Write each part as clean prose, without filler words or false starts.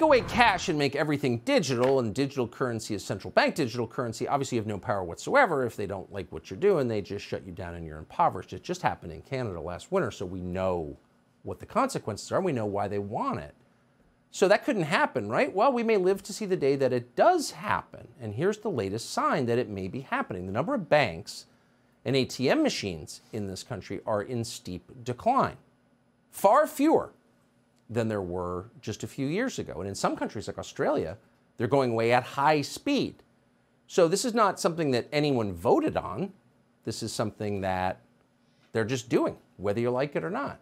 take away cash and make everything digital, and digital currency is central bank digital currency, obviously you have no power whatsoever. If they don't like what you're doing, they just shut you down and you're impoverished. It just happened in Canada last winter, so we know what the consequences are, and we know why they want it. So that couldn't happen, right? Well, we may live to see the day that it does happen. And here's the latest sign that it may be happening. The number of banks and ATM machines in this country are in steep decline. Far fewer than there were just a few years ago. And in some countries like Australia, they're going away at high speed. So this is not something that anyone voted on. This is something that they're just doing, whether you like it or not.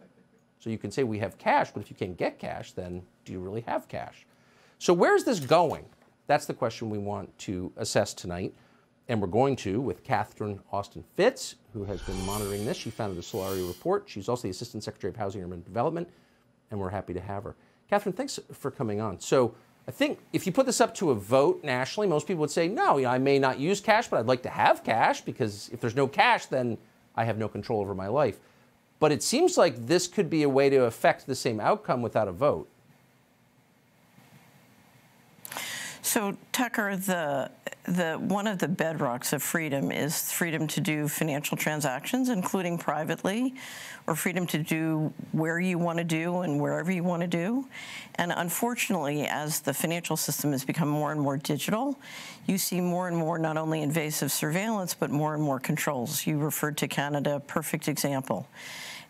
So you can say we have cash, but if you can't get cash, then do you really have cash? So where's this going? That's the question we want to assess tonight. And we're going to with Catherine Austin-Fitts, who has been monitoring this. She founded the Solari Report. She's also the Assistant Secretary of Housing and Urban Development, and we're happy to have her. Catherine, thanks for coming on. So I think if you put this up to a vote nationally, most people would say, no, I may not use cash, but I'd like to have cash, because if there's no cash, then I have no control over my life. But it seems like this could be a way to affect the same outcome without a vote. So, Tucker, one of the bedrocks of freedom is freedom to do financial transactions, including privately, or freedom to do where you want to do and wherever you want to do. And unfortunately, as the financial system has become more and more digital, you see more and more not only invasive surveillance, but more and more controls. You referred to Canada, perfect example.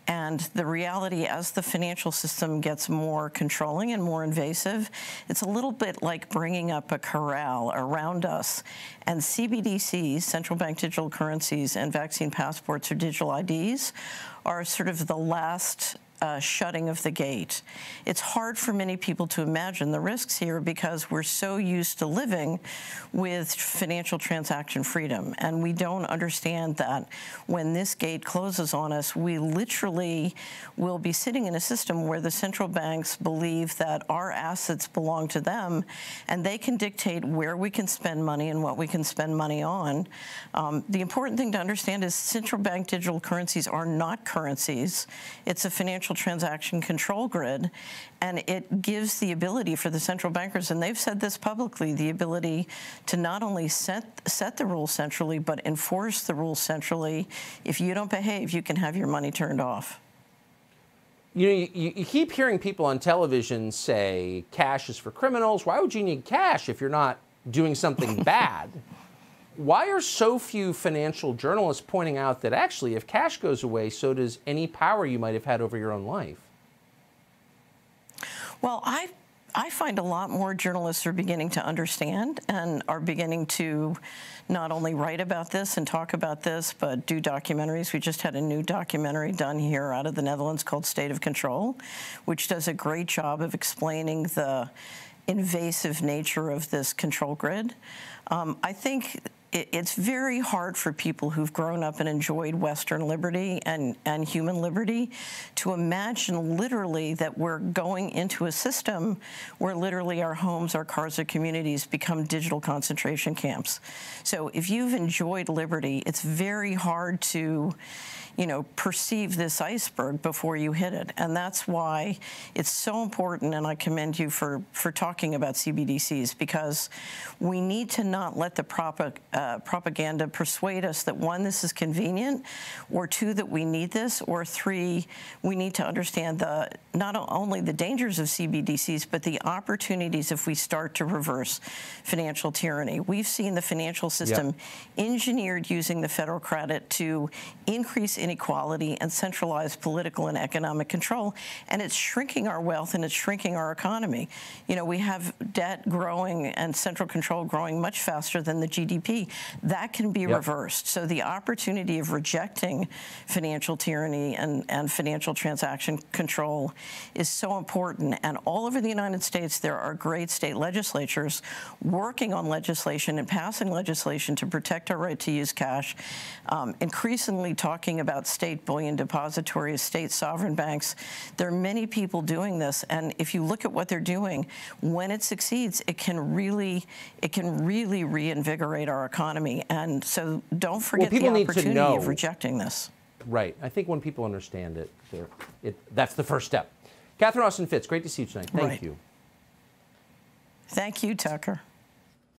And the reality, as the financial system gets more controlling and more invasive, it's a little bit like bringing up a corral around us. And CBDCs, central bank digital currencies, and vaccine passports or digital IDs are sort of the last shutting of the gate. It's hard for many people to imagine the risks here because we're so used to living with financial transaction freedom, and we don't understand that when this gate closes on us, we literally will be sitting in a system where the central banks believe that our assets belong to them, and they can dictate where we can spend money and what we can spend money on. The important thing to understand is central bank digital currencies are not currencies. It's a financial transaction control grid, and it gives the ability for the central bankers, and they've said this publicly, the ability to not only set the rules centrally, but enforce the rules centrally. If you don't behave, you can have your money turned off. You know, you keep hearing people on television say cash is for criminals. Why would you need cash if you're not doing something bad? Why are so few financial journalists pointing out that actually if cash goes away, so does any power you might have had over your own life? Well, I find a lot more journalists are beginning to understand and are beginning to not only write about this and talk about this, but do documentaries. We just had a new documentary done here out of the Netherlands called State of Control, which does a great job of explaining the invasive nature of this control grid. I think it's very hard for people who've grown up and enjoyed Western liberty and human liberty to imagine literally that we're going into a system where literally our homes, our cars, our communities become digital concentration camps. So if you've enjoyed liberty, it's very hard to, perceive this iceberg before you hit it. And that's why it's so important, and I commend you for talking about CBDCs, because we need to not let the propaganda persuade us that, one, this is convenient, or two, that we need this, or three, we need to understand not only the dangers of CBDCs, but the opportunities if we start to reverse financial tyranny. We've seen the financial system engineered using the federal credit to increase inequality and centralize political and economic control, and it's shrinking our wealth and it's shrinking our economy. We have debt growing and central control growing much faster than the GDP. That can be reversed. So the opportunity of rejecting financial tyranny and financial transaction control is so important. And all over the United States, there are great state legislatures working on legislation and passing legislation to protect our right to use cash, increasingly talking about state bullion depositories, state sovereign banks. There are many people doing this, and if you look at what they're doing, when it succeeds, it can really reinvigorate our economy. And so don't forget the opportunity of rejecting this. Right. I think when people understand it, that's the first step. Catherine Austin-Fitts, great to see you tonight. Thank you. Thank you, Tucker.